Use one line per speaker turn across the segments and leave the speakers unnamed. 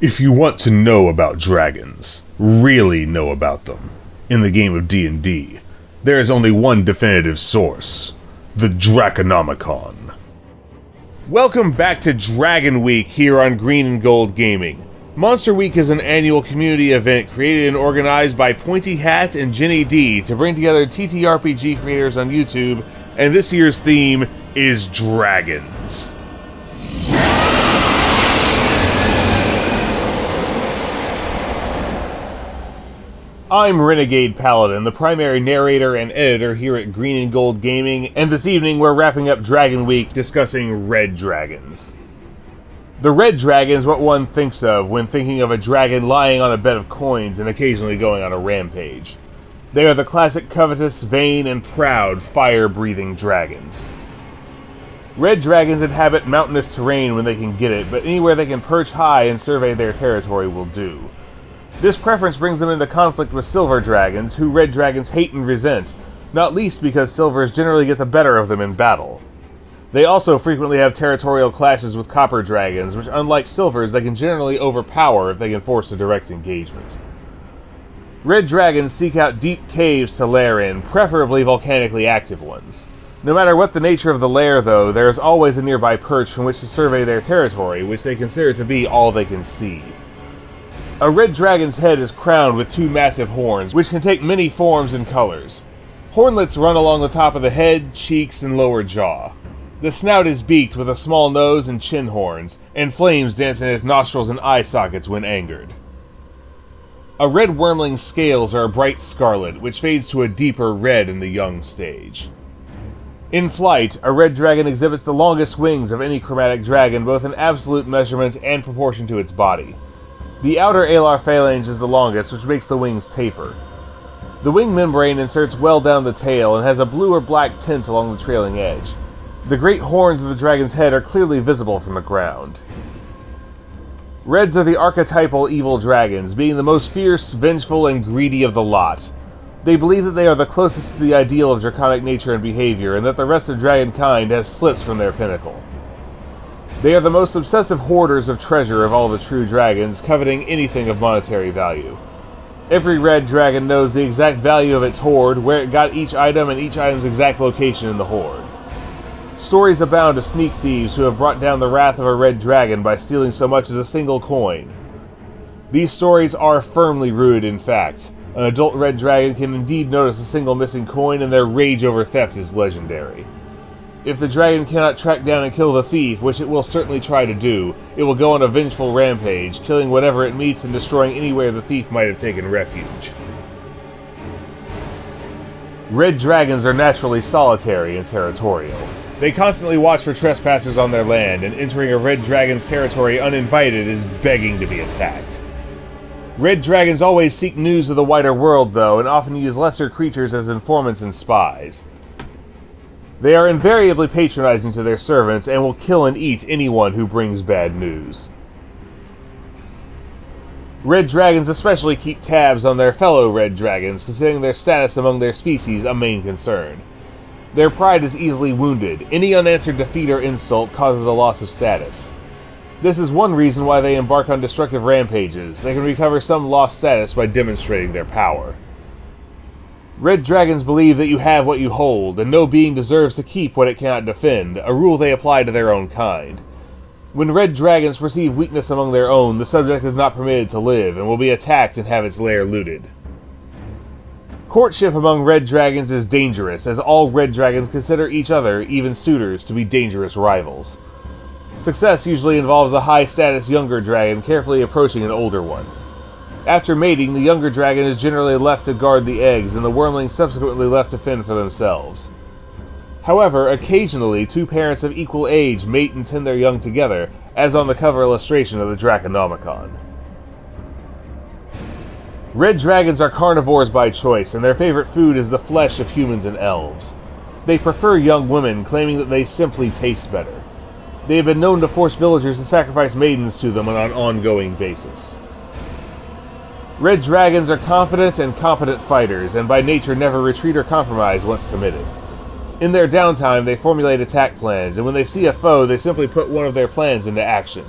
If you want to know about dragons, really know about them, in the game of D&D, there is only one definitive source, the Draconomicon. Welcome back to Dragon Week here on Green and Gold Gaming. Monster Week is an annual community event created and organized by Pointy Hat and Jenny D to bring together TTRPG creators on YouTube, and this year's theme is dragons. I'm Renegade Paladin, the primary narrator and editor here at Green and Gold Gaming, and this evening we're wrapping up Dragon Week discussing red dragons. The red dragon is what one thinks of when thinking of a dragon lying on a bed of coins and occasionally going on a rampage. They are the classic covetous, vain, and proud fire-breathing dragons. Red dragons inhabit mountainous terrain when they can get it, but anywhere they can perch high and survey their territory will do. This preference brings them into conflict with silver dragons, who red dragons hate and resent, not least because silvers generally get the better of them in battle. They also frequently have territorial clashes with copper dragons, which unlike silvers they can generally overpower if they can force a direct engagement. Red dragons seek out deep caves to lair in, preferably volcanically active ones. No matter what the nature of the lair though, there is always a nearby perch from which to survey their territory, which they consider to be all they can see. A red dragon's head is crowned with two massive horns, which can take many forms and colors. Hornlets run along the top of the head, cheeks, and lower jaw. The snout is beaked with a small nose and chin horns, and flames dance in its nostrils and eye sockets when angered. A red wormling's scales are a bright scarlet, which fades to a deeper red in the young stage. In flight, a red dragon exhibits the longest wings of any chromatic dragon, both in absolute measurement and proportion to its body. The outer alar phalange is the longest, which makes the wings taper. The wing membrane inserts well down the tail and has a blue or black tint along the trailing edge. The great horns of the dragon's head are clearly visible from the ground. Reds are the archetypal evil dragons, being the most fierce, vengeful, and greedy of the lot. They believe that they are the closest to the ideal of draconic nature and behavior, and that the rest of dragonkind has slipped from their pinnacle. They are the most obsessive hoarders of treasure of all the true dragons, coveting anything of monetary value. Every red dragon knows the exact value of its hoard, where it got each item, and each item's exact location in the hoard. Stories abound of sneak thieves who have brought down the wrath of a red dragon by stealing so much as a single coin. These stories are firmly rooted in fact. An adult red dragon can indeed notice a single missing coin, and their rage over theft is legendary. If the dragon cannot track down and kill the thief, which it will certainly try to do, it will go on a vengeful rampage, killing whatever it meets and destroying anywhere the thief might have taken refuge. Red dragons are naturally solitary and territorial. They constantly watch for trespassers on their land, and entering a red dragon's territory uninvited is begging to be attacked. Red dragons always seek news of the wider world, though, and often use lesser creatures as informants and spies. They are invariably patronizing to their servants and will kill and eat anyone who brings bad news. Red dragons especially keep tabs on their fellow red dragons, considering their status among their species a main concern. Their pride is easily wounded. Any unanswered defeat or insult causes a loss of status. This is one reason why they embark on destructive rampages. They can recover some lost status by demonstrating their power. Red dragons believe that you have what you hold, and no being deserves to keep what it cannot defend, a rule they apply to their own kind. When red dragons perceive weakness among their own, the subject is not permitted to live, and will be attacked and have its lair looted. Courtship among red dragons is dangerous, as all red dragons consider each other, even suitors, to be dangerous rivals. Success usually involves a high-status younger dragon carefully approaching an older one. After mating, the younger dragon is generally left to guard the eggs, and the wormlings subsequently left to fend for themselves. However, occasionally, two parents of equal age mate and tend their young together, as on the cover illustration of the Draconomicon. Red dragons are carnivores by choice, and their favorite food is the flesh of humans and elves. They prefer young women, claiming that they simply taste better. They have been known to force villagers to sacrifice maidens to them on an ongoing basis. Red dragons are confident and competent fighters, and by nature never retreat or compromise once committed. In their downtime, they formulate attack plans, and when they see a foe, they simply put one of their plans into action.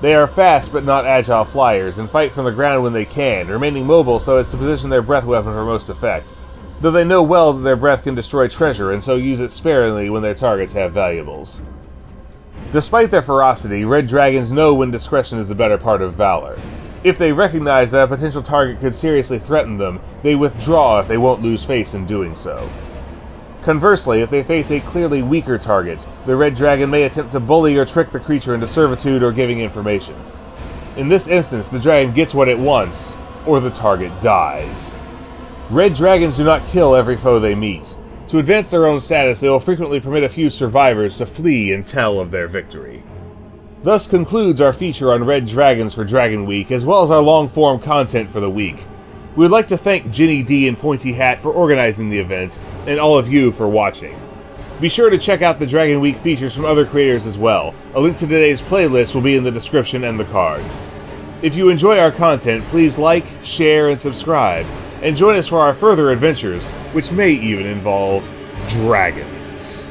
They are fast but not agile flyers, and fight from the ground when they can, remaining mobile so as to position their breath weapon for most effect, though they know well that their breath can destroy treasure and so use it sparingly when their targets have valuables. Despite their ferocity, red dragons know when discretion is the better part of valor. If they recognize that a potential target could seriously threaten them, they withdraw if they won't lose face in doing so. Conversely, if they face a clearly weaker target, the red dragon may attempt to bully or trick the creature into servitude or giving information. In this instance, the dragon gets what it wants, or the target dies. Red dragons do not kill every foe they meet. To advance their own status, they will frequently permit a few survivors to flee and tell of their victory. Thus concludes our feature on red dragons for Dragon Week, as well as our long-form content for the week. We would like to thank Ginny D and Pointy Hat for organizing the event, and all of you for watching. Be sure to check out the Dragon Week features from other creators as well. A link to today's playlist will be in the description and the cards. If you enjoy our content, please like, share, and subscribe, and join us for our further adventures, which may even involve dragons.